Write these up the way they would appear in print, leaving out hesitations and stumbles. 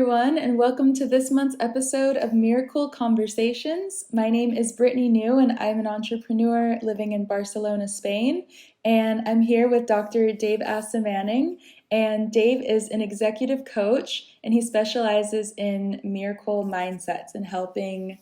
everyone, and welcome to this month's episode of Miracle Conversations. My name is Brittany New, and I'm an entrepreneur living in Barcelona, Spain. And I'm here with Dr. Dave Asomaning. And Dave is an executive coach, and he specializes in miracle mindsets and helping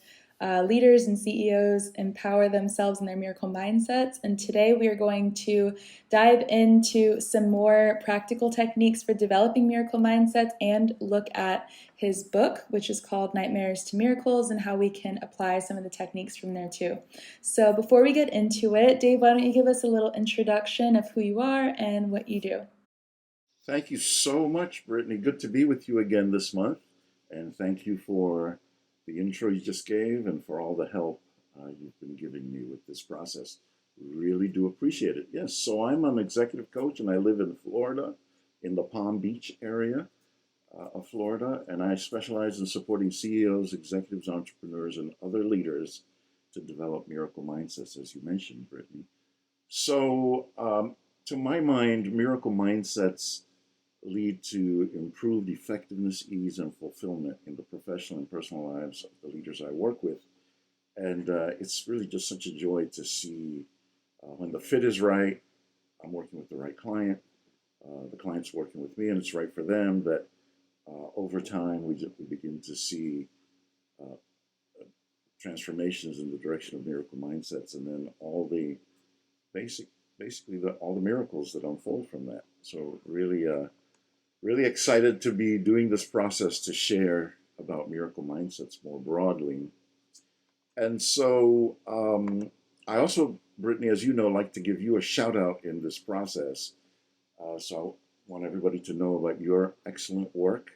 leaders and CEOs empower themselves in their miracle mindsets. And today we are going to dive into some more practical techniques for developing miracle mindsets and look at his book, which is called Nightmares to Miracles, and how we can apply some of the techniques from there too. So before we get into it, Dave, why don't you give us a little introduction of who you are and what you do? Thank you so much, Brittany. Good to be with you again this month. And thank you for the intro you just gave and for all the help you've been giving me with this process. Really do appreciate it. Yes, so I'm an executive coach and I live in Florida, in the Palm Beach area of Florida. And I specialize in supporting CEOs, executives, entrepreneurs, and other leaders to develop miracle mindsets, as you mentioned, Brittany. So, to my mind, miracle mindsets lead to improved effectiveness, ease, and fulfillment in the professional and personal lives of the leaders I work with. And it's really just such a joy to see when the fit is right, I'm working with the right client, the client's working with me, and it's right for them, that over time we begin to see uh, transformations in the direction of miracle mindsets, and then all the basically all the miracles that unfold from that. So really excited to be doing this process to share about miracle mindsets more broadly. And so I also, Brittany, as you know, like to give you a shout out in this process. So I want everybody to know about your excellent work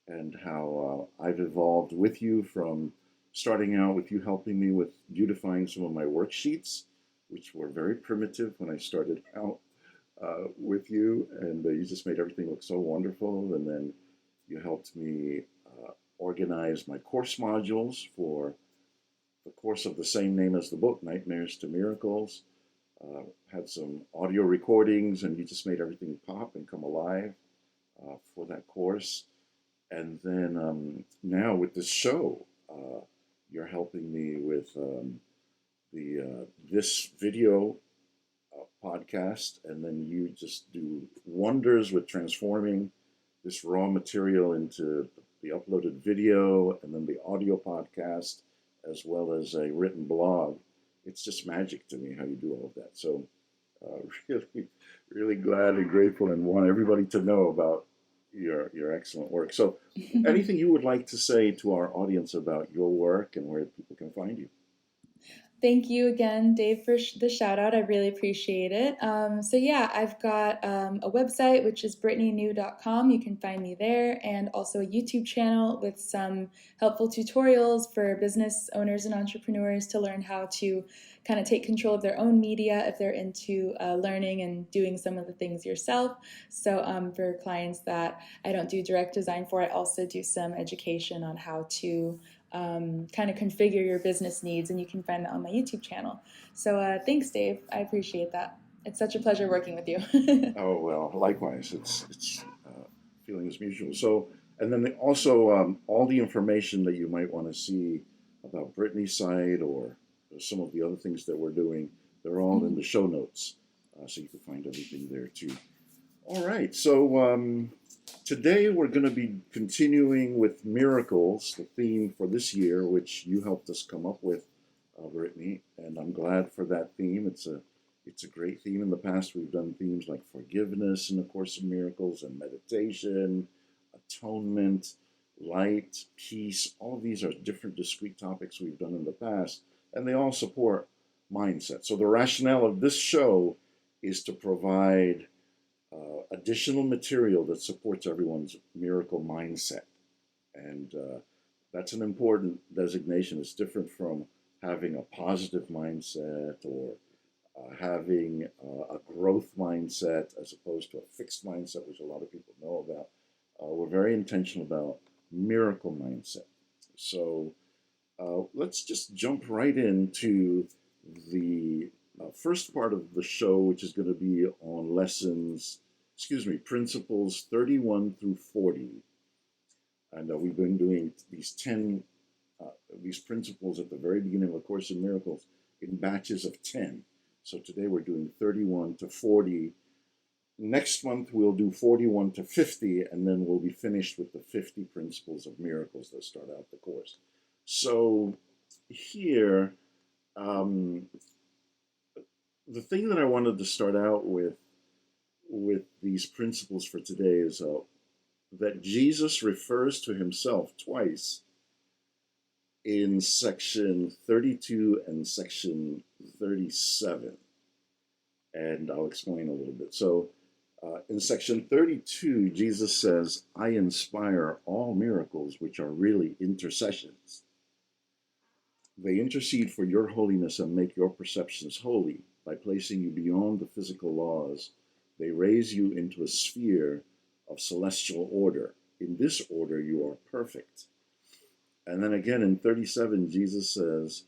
and how I've evolved with you from starting out with you helping me with beautifying some of my worksheets, which were very primitive when I started out with you, and you just made everything look so wonderful. And then you helped me organize my course modules for the course of the same name as the book, Nightmares to Miracles. Had some audio recordings, and you just made everything pop and come alive for that course. And then now with this show, you're helping me with the this video podcast, and then you just do wonders with transforming this raw material into the uploaded video and then the audio podcast, as well as a written blog. It's just magic to me how you do all of that. So really, really glad and grateful, and want everybody to know about your excellent work. So anything you would like to say to our audience about your work and where people can find you? Thank you again, Dave, for the shout out. I really appreciate it. So yeah, I've got a website, which is brittanynew.com. You can find me there, and also a YouTube channel with some helpful tutorials for business owners and entrepreneurs to learn how to kind of take control of their own media if they're into learning and doing some of the things yourself. So for clients that I don't do direct design for, I also do some education on how to kind of configure your business needs, and you can find that on my YouTube channel. So thanks, Dave. I appreciate that. It's such a pleasure working with you. Oh, well, likewise. It's feeling is mutual. So, and then also all the information that you might want to see about Brittany's site or some of the other things that we're doing, they're all in the show notes, so you can find everything there too. All right. So today we're going to be continuing with miracles, the theme for this year, which you helped us come up with, Brittany, and I'm glad for that theme. It's a great theme. In the past, we've done themes like forgiveness in the Course of Miracles, and meditation, atonement, light, peace. All of these are different discrete topics we've done in the past, and they all support mindset. So the rationale of this show is to provide additional material that supports everyone's miracle mindset. And that's an important designation. It's different from having a positive mindset or having a growth mindset as opposed to a fixed mindset, which a lot of people know about. We're very intentional about miracle mindset. So let's just jump right into the first part of the show, which is going to be on principles 31 through 40. And we've been doing these principles at the very beginning of A Course in Miracles in batches of 10. So today we're doing 31 to 40. Next month we'll do 41 to 50, and then we'll be finished with the 50 principles of miracles that start out the course. So here, the thing that I wanted to start out with these principles for today is that Jesus refers to himself twice in section 32 and section 37. And I'll explain a little bit. So in section 32, Jesus says, I inspire all miracles, which are really intercessions. They intercede for your holiness and make your perceptions holy. By placing you beyond the physical laws, they raise you into a sphere of celestial order. In this order, you are perfect. And then again in 37, Jesus says,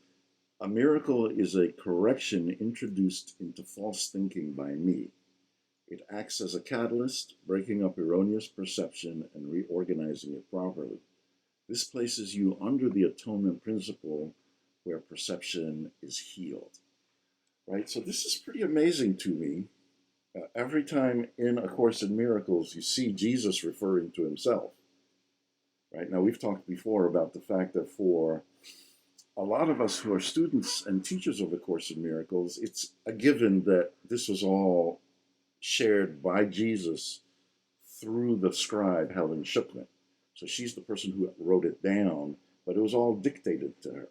a miracle is a correction introduced into false thinking by me. It acts as a catalyst, breaking up erroneous perception and reorganizing it properly. This places you under the atonement principle where perception is healed. Right? So this is pretty amazing to me. Every time in A Course in Miracles, you see Jesus referring to himself. Right? Now, we've talked before about the fact that for a lot of us who are students and teachers of A Course in Miracles, it's a given that this was all shared by Jesus through the scribe, Helen Schuckman. So she's the person who wrote it down, but it was all dictated to her.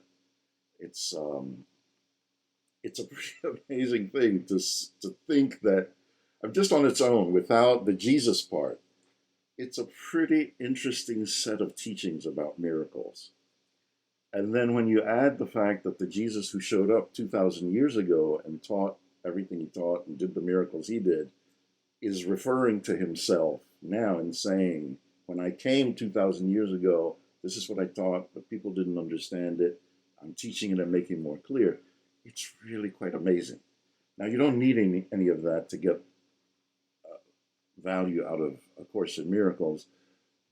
It's a pretty amazing thing to think that just on its own, without the Jesus part, it's a pretty interesting set of teachings about miracles. And then when you add the fact that the Jesus who showed up 2,000 years ago and taught everything he taught and did the miracles he did is referring to himself now and saying, when I came 2,000 years ago, this is what I taught, but people didn't understand it. I'm teaching it and making it more clear. It's really quite amazing. Now, you don't need any of that to get value out of A Course in Miracles,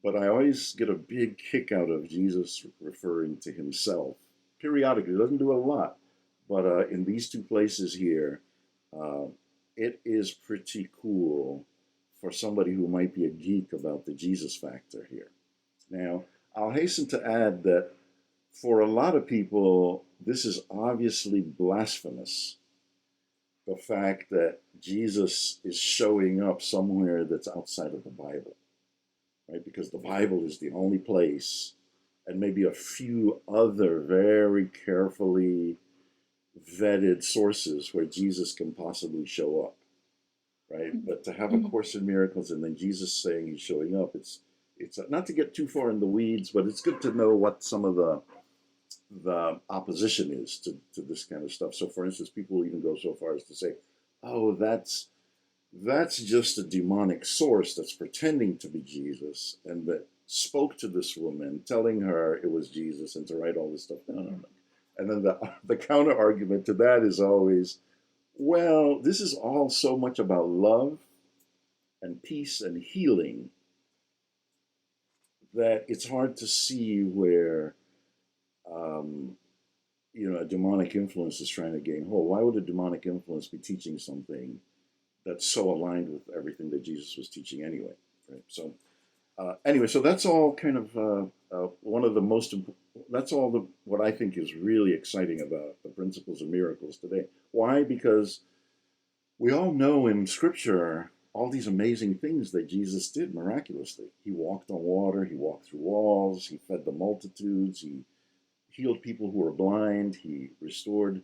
but I always get a big kick out of Jesus referring to himself periodically. He doesn't do a lot, but in these two places here, it is pretty cool for somebody who might be a geek about the Jesus factor here. Now, I'll hasten to add that for a lot of people, this is obviously blasphemous. The fact that Jesus is showing up somewhere that's outside of the Bible, right? Because the Bible is the only place, and maybe a few other very carefully vetted sources where Jesus can possibly show up, right? But to have A Course in Miracles and then Jesus saying he's showing up, it's not to get too far in the weeds, but it's good to know what some of the opposition is to this kind of stuff. So for instance, people will even go so far as to say, oh, that's just a demonic source that's pretending to be Jesus and that spoke to this woman, telling her it was Jesus and to write all this stuff down. And then the counter argument to that is always, well, this is all so much about love and peace and healing that it's hard to see where a demonic influence is trying to gain hold. Why would a demonic influence be teaching something that's so aligned with everything that Jesus was teaching anyway? Right. So anyway, so that's all kind of one of the most. That's all what I think is really exciting about the principles of miracles today. Why? Because we all know in Scripture all these amazing things that Jesus did miraculously. He walked on water. He walked through walls. He fed the multitudes. He healed people who were blind. He restored,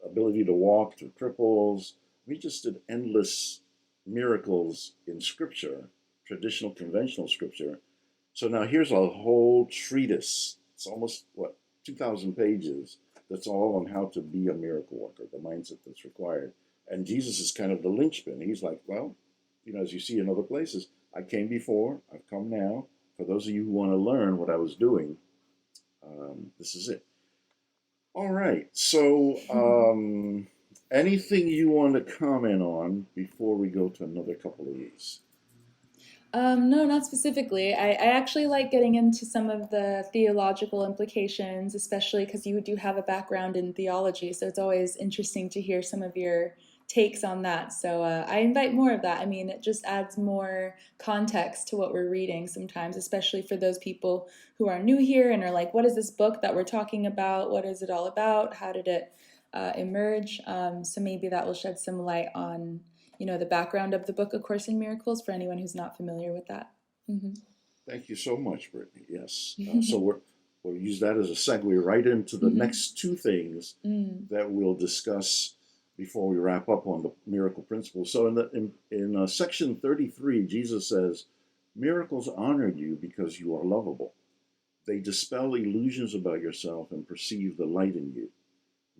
ability to walk to cripples. He just did endless miracles in Scripture, traditional, conventional Scripture. So now here's a whole treatise. It's almost, 2,000 pages. That's all on how to be a miracle worker, the mindset that's required. And Jesus is kind of the linchpin. He's like, well, as you see in other places, I came before, I've come now. For those of you who want to learn what I was doing, this is it. All right. So anything you want to comment on before we go to another couple of these? No, not specifically. I actually like getting into some of the theological implications, especially because you do have a background in theology. So it's always interesting to hear some of your takes on that. So I invite more of that. I mean, it just adds more context to what we're reading sometimes, especially for those people who are new here and are like, what is this book that we're talking about? What is it all about? How did it emerge? So maybe that will shed some light on the background of the book A Course in Miracles for anyone who's not familiar with that. Mm-hmm. Thank you so much, Brittany. Yes. So we'll use that as a segue right into the Mm-hmm. next two things that we'll discuss before we wrap up on the miracle principle. So in section 33, Jesus says, "Miracles honor you because you are lovable. They dispel illusions about yourself and perceive the light in you.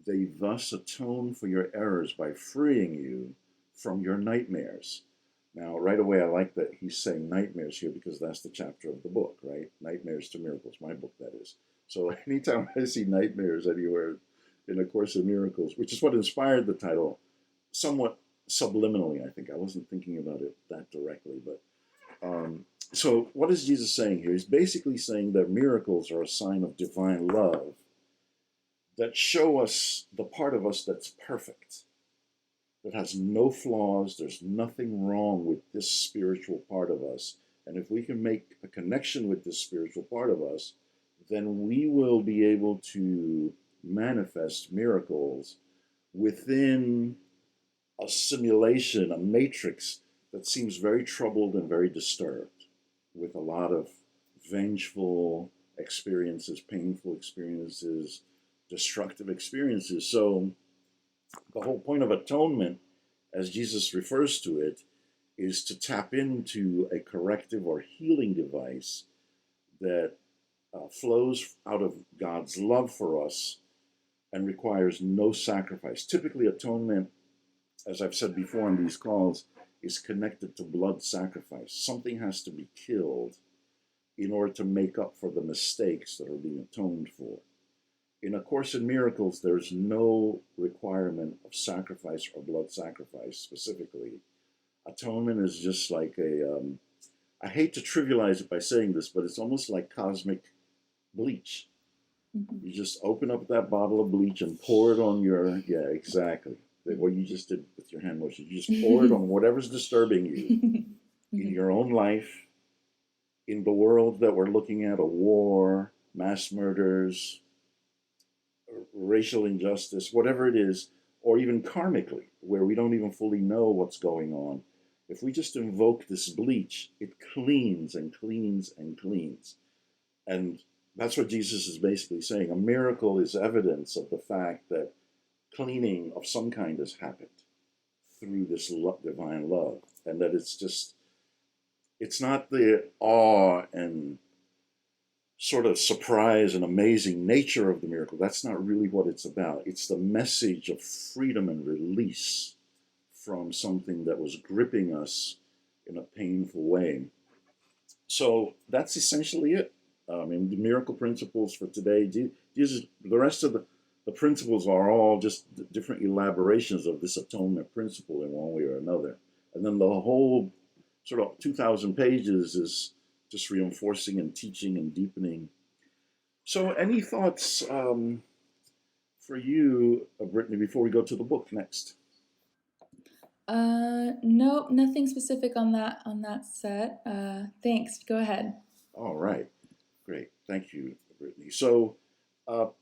They thus atone for your errors by freeing you from your nightmares." Now, right away, I like that he's saying nightmares here because that's the chapter of the book, right? Nightmares to Miracles, my book, that is. So anytime I see nightmares anywhere in A Course in Miracles, which is what inspired the title, somewhat subliminally, I think. I wasn't thinking about it that directly, but so what is Jesus saying here? He's basically saying that miracles are a sign of divine love that show us the part of us that's perfect, that has no flaws. There's nothing wrong with this spiritual part of us. And if we can make a connection with this spiritual part of us, then we will be able to manifest miracles within a simulation, a matrix that seems very troubled and very disturbed, with a lot of vengeful experiences, painful experiences, destructive experiences. So the whole point of atonement, as Jesus refers to it, is to tap into a corrective or healing device that flows out of God's love for us and requires no sacrifice. Typically, atonement, as I've said before on these calls, is connected to blood sacrifice. Something has to be killed in order to make up for the mistakes that are being atoned for. In A Course in Miracles, there's no requirement of sacrifice or blood sacrifice specifically. Atonement is just like I hate to trivialize it by saying this, but it's almost like cosmic bleach. Mm-hmm. You just open up that bottle of bleach and pour it on your, yeah, exactly. What you just did with your hand motion. You just pour it on whatever's disturbing you in your own life, in the world that we're looking at, a war, mass murders, racial injustice, whatever it is, or even karmically, where we don't even fully know what's going on. If we just invoke this bleach, it cleans and cleans and cleans. And that's what Jesus is basically saying. A miracle is evidence of the fact that cleaning of some kind has happened through this divine love. And that it's not the awe and sort of surprise and amazing nature of the miracle. That's not really what it's about. It's the message of freedom and release from something that was gripping us in a painful way. So that's essentially it. And the miracle principles for today, Jesus, the rest of the principles are all just different elaborations of this atonement principle in one way or another. And then the whole sort of 2,000 pages is just reinforcing and teaching and deepening. So, any thoughts for you, Brittany, before we go to the book next? Nope, nothing specific on that set. Thanks. Go ahead. All right, great. Thank you, Brittany. So,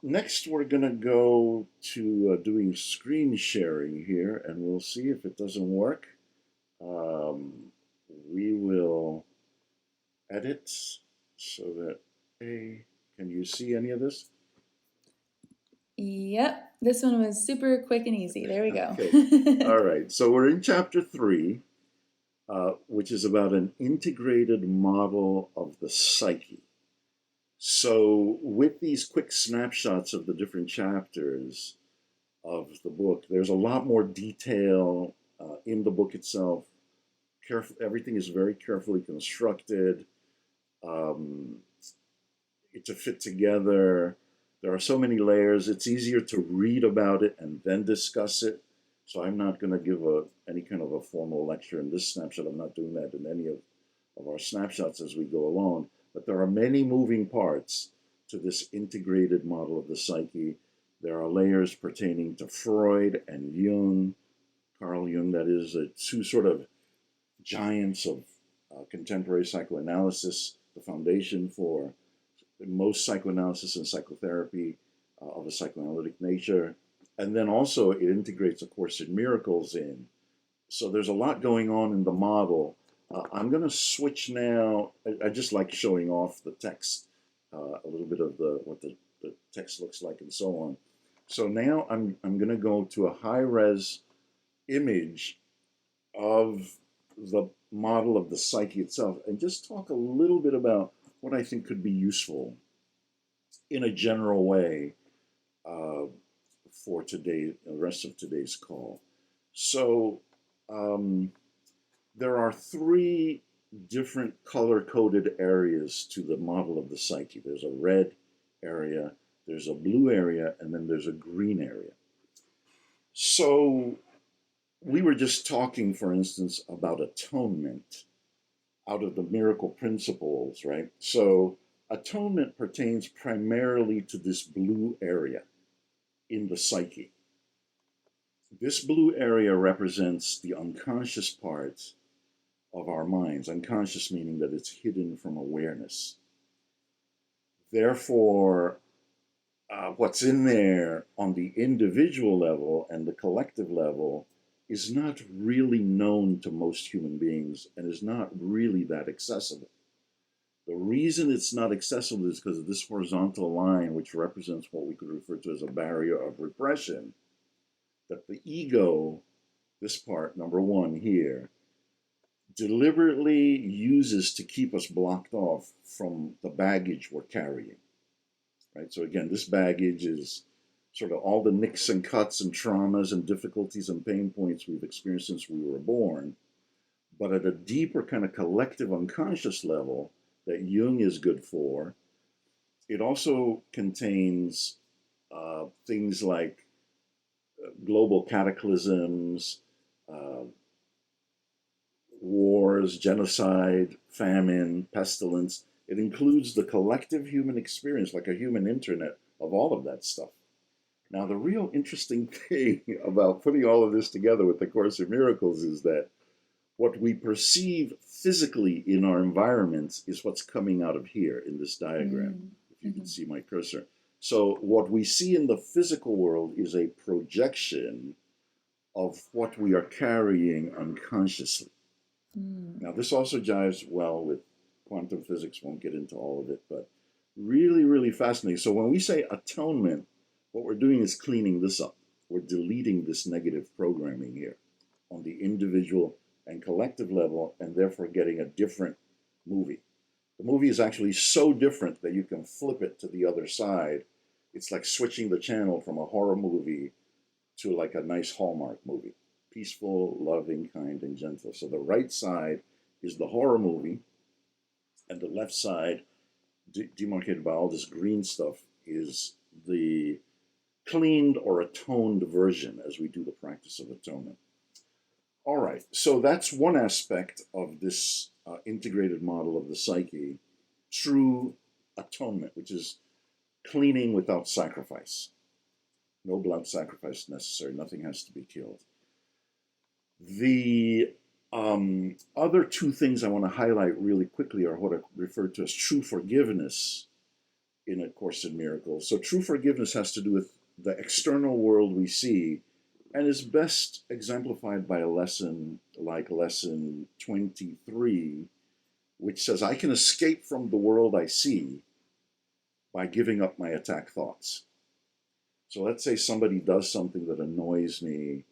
next we're going to go to doing screen sharing here, and we'll see if it doesn't work. Um, we will edit so that, hey, can you see any of this? Yep, this one was super quick and easy. There we go. Okay. All right. So we're in chapter 3, which is about an integrated model of the psyche. So, with these quick snapshots of the different chapters of the book, there's a lot more detail in the book itself. Everything is very carefully constructed. Um, to fit together. There are so many layers. It's easier to read about it and then discuss it. So I'm not going to give any kind of a formal lecture in this snapshot. I'm not doing that in any of of our snapshots as we go along. But there are many moving parts to this integrated model of the psyche. There are layers pertaining to Freud and Jung, Carl Jung, that is, two sort of giants of contemporary psychoanalysis, the foundation for most psychoanalysis and psychotherapy of a psychoanalytic nature. And then also it integrates A Course in Miracles in. So there's a lot going on in the model. I'm going to switch now. I just like showing off the text, a little bit of what the text looks like and so on. So now I'm going to go to a high-res image of the model of the psyche itself and just talk a little bit about what I think could be useful in a general way for today, the rest of today's call. So there are three different color-coded areas to the model of the psyche. There's a red area, there's a blue area, and then there's a green area. So we were just talking, for instance, about atonement out of the miracle principles, right? So atonement pertains primarily to this blue area in the psyche. This blue area represents the unconscious parts of our minds, unconscious meaning that it's hidden from awareness. Therefore, what's in there on the individual level and the collective level is not really known to most human beings and is not really that accessible. The reason it's not accessible is because of this horizontal line, which represents what we could refer to as a barrier of repression, that the ego, this part, number one here, deliberately uses to keep us blocked off from the baggage we're carrying, right? So again, this baggage is sort of all the nicks and cuts and traumas and difficulties and pain points we've experienced since we were born. But at a deeper kind of collective unconscious level that Jung is good for, it also contains things like global cataclysms, wars, genocide, famine, pestilence. It includes the collective human experience, like a human internet of all of that stuff. Now, the real interesting thing about putting all of this together with the Course in Miracles is that what we perceive physically in our environments is what's coming out of here in this diagram, if you can see my cursor. So what we see in the physical world is a projection of what we are carrying unconsciously. Now, this also jives well with quantum physics. Won't get into all of it, but really, really fascinating. So when we say atonement, what we're doing is cleaning this up. We're deleting this negative programming here on the individual and collective level, and therefore getting a different movie. The movie is actually so different that you can flip it to the other side. It's like switching the channel from a horror movie to like a nice Hallmark movie. Peaceful, loving, kind, and gentle. So the right side is the horror movie, and the left side, demarcated by all this green stuff, is the cleaned or atoned version as we do the practice of atonement. All right, so that's one aspect of this integrated model of the psyche, true atonement, which is cleaning without sacrifice. No blood sacrifice necessary, nothing has to be killed. The other two things I want to highlight really quickly are what I refer to as true forgiveness in A Course in Miracles. So true forgiveness has to do with the external world we see, and is best exemplified by a lesson like lesson 23, which says, I can escape from the world I see by giving up my attack thoughts. So let's say somebody does something that annoys me,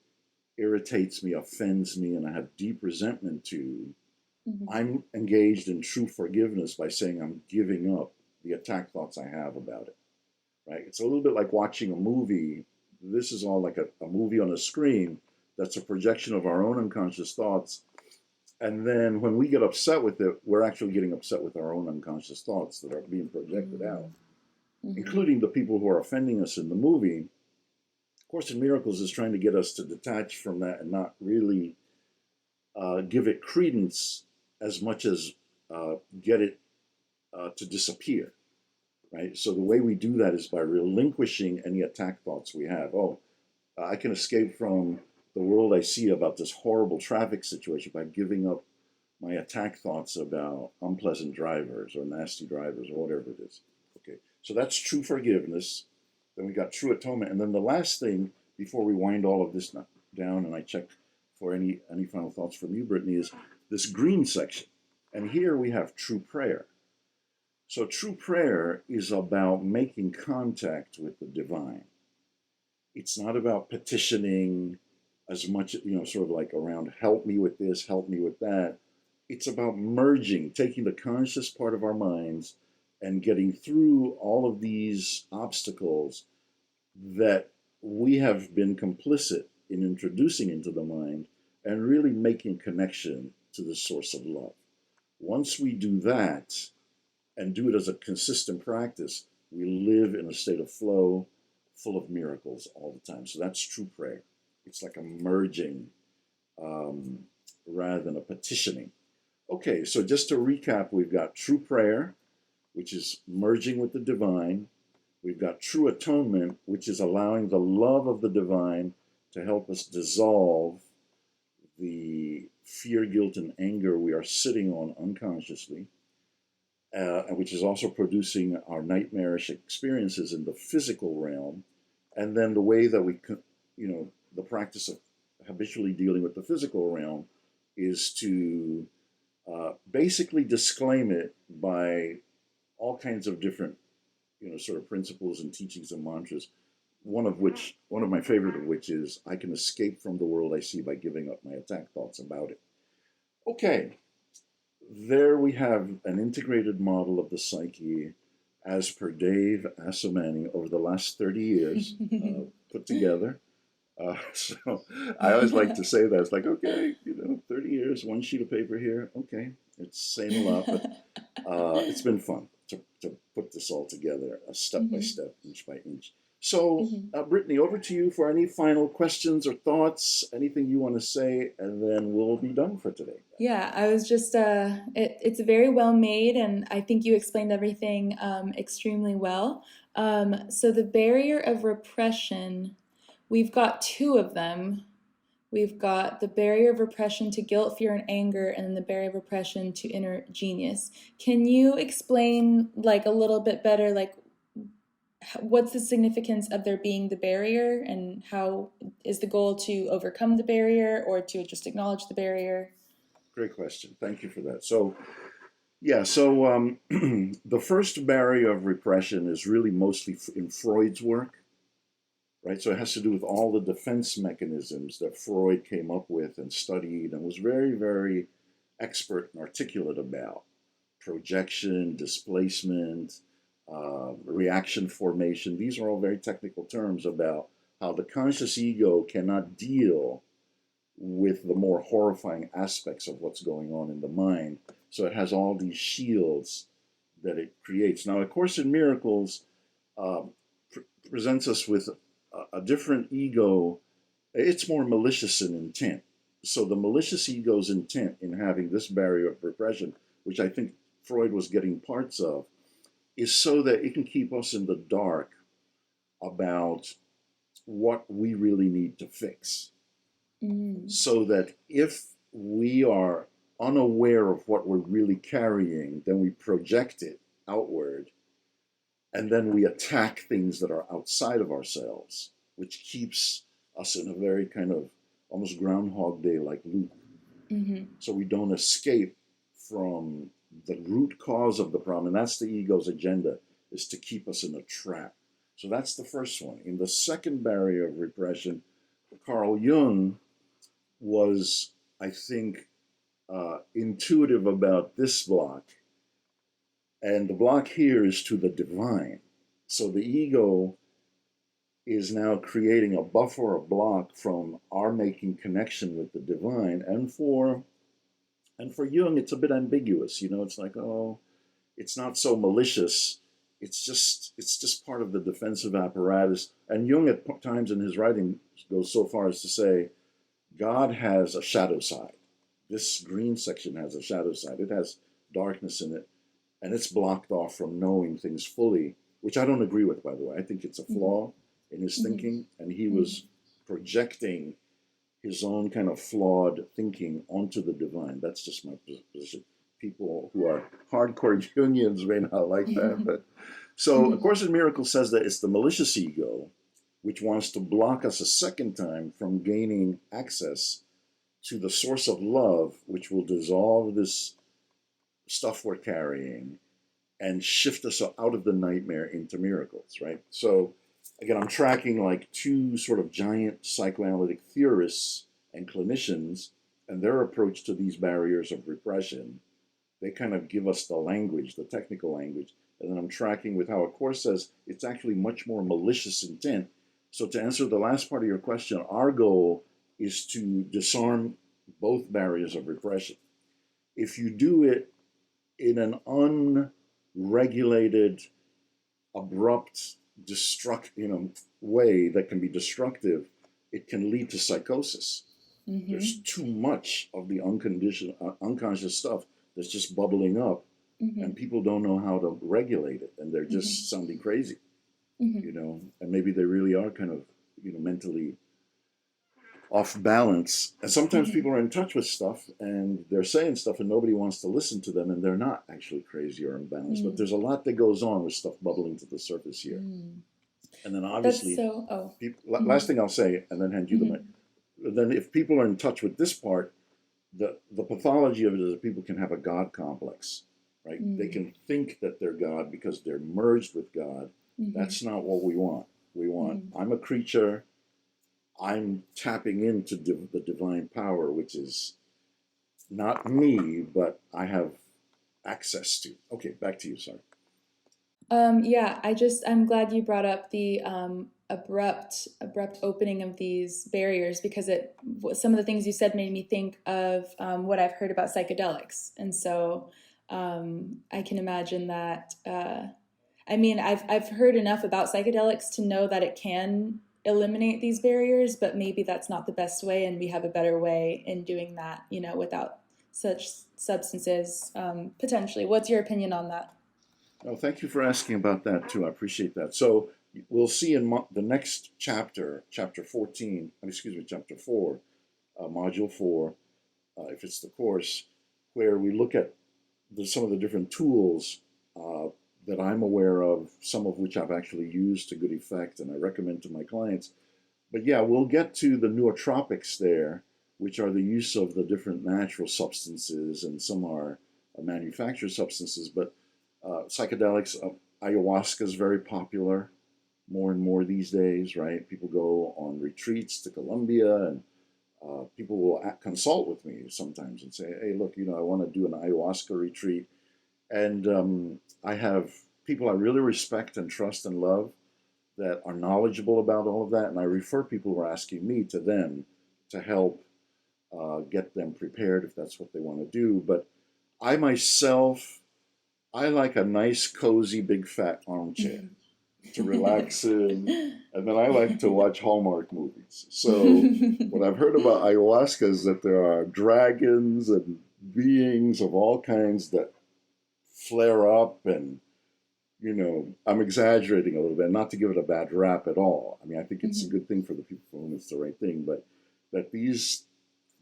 irritates me, offends me, and I have deep resentment to. I'm engaged in true forgiveness by saying I'm giving up the attack thoughts I have about it, right? It's a little bit like watching a movie. This is all like a movie on a screen that's a projection of our own unconscious thoughts. And then when we get upset with it, we're actually getting upset with our own unconscious thoughts that are being projected out, including the people who are offending us in the movie. Course in Miracles is trying to get us to detach from that and not really give it credence as much as get it to disappear, right? So the way we do that is by relinquishing any attack thoughts we have. Oh, I can escape from the world I see about this horrible traffic situation by giving up my attack thoughts about unpleasant drivers or nasty drivers or whatever it is. Okay, so that's true forgiveness. Then we got true atonement, and then the last thing before we wind all of this down, and I check for any final thoughts from you, Brittany, is this green section, and here we have true prayer. So true prayer is about making contact with the divine. It's not about petitioning as much, sort of like around help me with this, help me with that. It's about merging, taking the conscious part of our minds and getting through all of these obstacles that we have been complicit in introducing into the mind and really making connection to the source of love. Once we do that and do it as a consistent practice, we live in a state of flow, full of miracles all the time. So that's true prayer. It's like a merging rather than a petitioning. Okay, so just to recap, we've got true prayer, which is merging with the divine. We've got true atonement, which is allowing the love of the divine to help us dissolve the fear, guilt, and anger we are sitting on unconsciously, which is also producing our nightmarish experiences in the physical realm. And then the way that we, the practice of habitually dealing with the physical realm is to basically disclaim it by all kinds of different, sort of principles and teachings and mantras. One of my favorite of which is, I can escape from the world I see by giving up my attack thoughts about it. Okay, there we have an integrated model of the psyche as per Dave Asomaning over the last 30 years put together. So I always like to say that. It's like, okay, 30 years, one sheet of paper here. Okay, it's saying a lot, but it's been fun to put this all together, step by step, inch by inch. So, Brittany, over to you for any final questions or thoughts, anything you want to say, and then we'll be done for today. Yeah, I was just, it's very well made, and I think you explained everything extremely well. So the barrier of repression, we've got two of them. We've got the barrier of repression to guilt, fear, and anger, and then the barrier of repression to inner genius. Can you explain like a little bit better, like what's the significance of there being the barrier, and how is the goal to overcome the barrier or to just acknowledge the barrier? Great question. Thank you for that. So, yeah, so the first barrier of repression is really mostly in Freud's work, right? So it has to do with all the defense mechanisms that Freud came up with and studied and was very, very expert and articulate about. Projection, displacement, reaction formation. These are all very technical terms about how the conscious ego cannot deal with the more horrifying aspects of what's going on in the mind. So it has all these shields that it creates. Now, A Course in Miracles presents us with a different ego. It's more malicious in intent. So the malicious ego's intent in having this barrier of repression, which I think Freud was getting parts of, is so that it can keep us in the dark about what we really need to fix. So that if we are unaware of what we're really carrying, then we project it outward, and then we attack things that are outside of ourselves, which keeps us in a very kind of almost Groundhog Day-like loop. So we don't escape from the root cause of the problem, and that's the ego's agenda, is to keep us in a trap. So that's the first one. In the second barrier of repression, Carl Jung was, I think, intuitive about this block. And the block here is to the divine. So the ego is now creating a buffer, a block from our making connection with the divine. And for Jung, it's a bit ambiguous. It's like, oh, it's not so malicious. It's just part of the defensive apparatus. And Jung at times in his writing goes so far as to say, God has a shadow side. This green section has a shadow side. It has darkness in it, and it's blocked off from knowing things fully, which I don't agree with, by the way. I think it's a flaw in his thinking, and he was projecting his own kind of flawed thinking onto the divine. That's just my position. People who are hardcore Jungians may not like that, but so A Course in Miracles says that it's the malicious ego which wants to block us a second time from gaining access to the source of love, which will dissolve this stuff we're carrying and shift us out of the nightmare into miracles, right? So again, I'm tracking like two sort of giant psychoanalytic theorists and clinicians and their approach to these barriers of repression. They kind of give us the language, the technical language, and then I'm tracking with how A Course says it's actually much more malicious intent. So to answer the last part of your question, our goal is to disarm both barriers of repression. If you do it in an unregulated, abrupt, way that can be destructive, it can lead to psychosis. There's too much of the unconscious stuff that's just bubbling up, and people don't know how to regulate it, and they're just sounding crazy, and maybe they really are kind of, mentally off balance. And sometimes people are in touch with stuff and they're saying stuff and nobody wants to listen to them, and they're not actually crazy or imbalanced, but there's a lot that goes on with stuff bubbling to the surface here. And then obviously, last thing I'll say, and then hand you the mic. Then if people are in touch with this part, the pathology of it is that people can have a God complex, right? They can think that they're God because they're merged with God. That's not what we want. We want, I'm a creature, I'm tapping into the divine power, which is not me, but I have access to. Okay, back to you, sorry. Yeah, I'm glad you brought up the abrupt opening of these barriers, because some of the things you said made me think of what I've heard about psychedelics, and so I can imagine that. I mean, I've heard enough about psychedelics to know that it can eliminate these barriers, but maybe that's not the best way, and we have a better way in doing that, without such substances, potentially. What's your opinion on that? No, thank you for asking about that too. I appreciate that. So we'll see in the next chapter, chapter 14, excuse me, chapter 4, module 4, if it's the course, where we look at some of the different tools that I'm aware of, some of which I've actually used to good effect and I recommend to my clients. But yeah, we'll get to the nootropics there, which are the use of the different natural substances, and some are manufactured substances, but psychedelics, ayahuasca is very popular more and more these days, right? People go on retreats to Colombia, and people will consult with me sometimes and say, hey, look, I want to do an ayahuasca retreat. And I have people I really respect and trust and love that are knowledgeable about all of that. And I refer people who are asking me to them to help get them prepared if that's what they want to do. But I myself, I like a nice, cozy, big, fat armchair to relax in. And then I like to watch Hallmark movies. So what I've heard about ayahuasca is that there are dragons and beings of all kinds that flare up, and I'm exaggerating a little bit, not to give it a bad rap at all. I mean, I think it's a good thing for the people for whom it's the right thing, but that these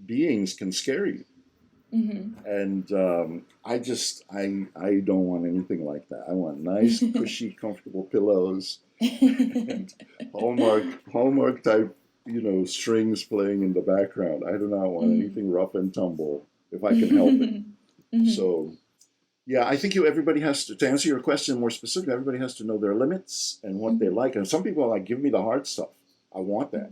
beings can scare you. And I don't want anything like that. I want nice, cushy, comfortable pillows and Hallmark type, strings playing in the background. I do not want anything rough and tumble if I can help it. So yeah, I think everybody has to answer your question more specifically, everybody has to know their limits and what they like. And some people are like, give me the hard stuff. I want that.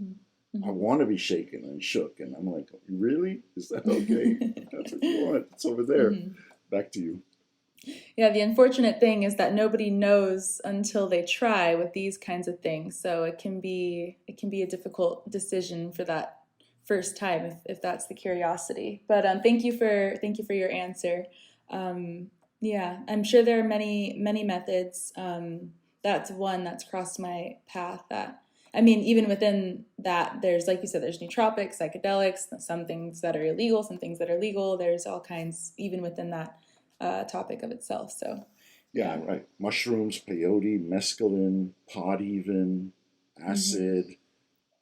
I want to be shaken and shook. And I'm like, really? Is that okay? That's what you want. It's over there. Back to you. Yeah, the unfortunate thing is that nobody knows until they try with these kinds of things. So it can be a difficult decision for that first time if that's the curiosity. But thank you for your answer. Yeah, I'm sure there are many methods. That's one that's crossed my path. That, I mean, even within that, there's, like you said, there's nootropics, psychedelics, some things that are illegal, some things that are legal. There's all kinds, even within that. topic of itself. So, Yeah, right. Mushrooms, peyote, mescaline, pot even, mm-hmm. acid,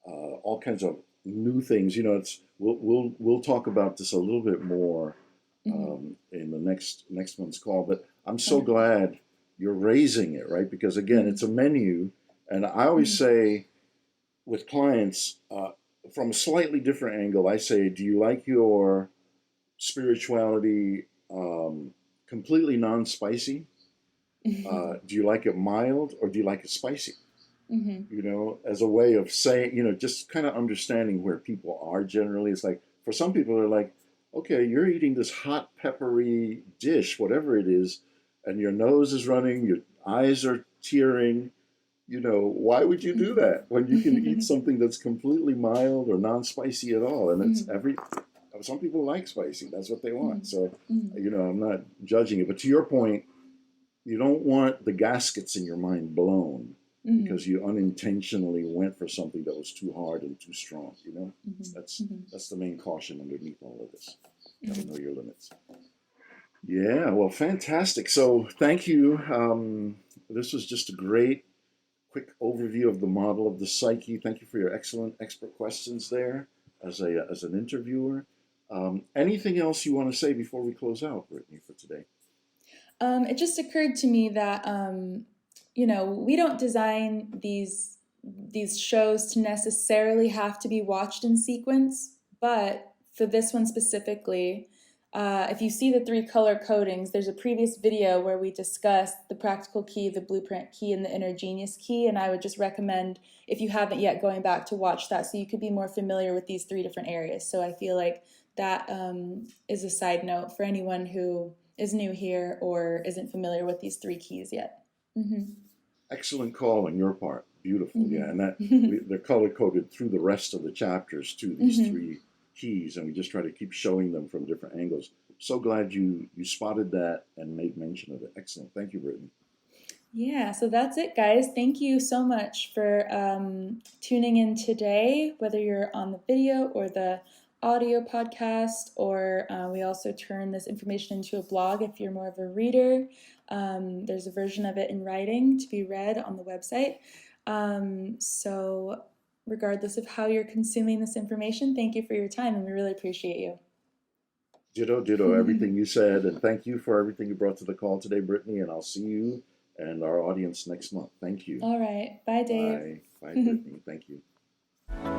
all kinds of new things. It's we'll talk about this a little bit more Mm-hmm. in the next month's call. But I'm so Okay. glad you're raising it, right? Because again, Mm-hmm. it's a menu, and I always Mm-hmm. say with clients from a slightly different angle. I say, do you like your spirituality completely non-spicy? Do you like it mild or do you like it spicy? Mm-hmm. As a way of saying, just kind of understanding where people are generally. It's like, for some people, they're like, okay, you're eating this hot, peppery dish, whatever it is, and your nose is running, your eyes are tearing. Why would you do that when you can eat Mm-hmm. something that's completely mild or non-spicy at all? And it's Mm-hmm. some people like spicy, that's what they want. So, Mm-hmm. I'm not judging it. But to your point, you don't want the gaskets in your mind blown Mm-hmm. because you unintentionally went for something that was too hard and too strong. That's Mm-hmm. that's the main caution underneath all of this. Got to Mm-hmm. know your limits. Yeah, well, fantastic. So thank you. This was just a great quick overview of the model of the psyche. Thank you for your excellent expert questions there as an interviewer. Anything else you want to say before we close out, Brittany, for today? It just occurred to me that we don't design these shows to necessarily have to be watched in sequence, but for this one specifically, if you see the three color codings, there's a previous video where we discussed the practical key, the blueprint key, and the inner genius key, and I would just recommend, if you haven't yet, going back to watch that so you could be more familiar with these three different areas. So I feel like that is a side note for anyone who is new here or isn't familiar with these three keys yet. Mm-hmm. Excellent call on your part. Beautiful, yeah. And that Mm-hmm. they're color coded through the rest of the chapters too. These Mm-hmm. three keys, and we just try to keep showing them from different angles. So glad you spotted that and made mention of it. Excellent. Thank you, Brittany. Yeah, so that's it, guys. Thank you so much for tuning in today, whether you're on the video or the audio podcast, or we also turn this information into a blog if you're more of a reader. There's a version of it in writing to be read on the website. So, regardless of how you're consuming this information, thank you for your time, and we really appreciate Ditto, ditto, you. everything you said, and thank you for everything you brought to the call today, Brittany. And I'll see you and our audience next month. Thank you. All right. Bye, Dave. Bye. Bye, Brittany. Thank you.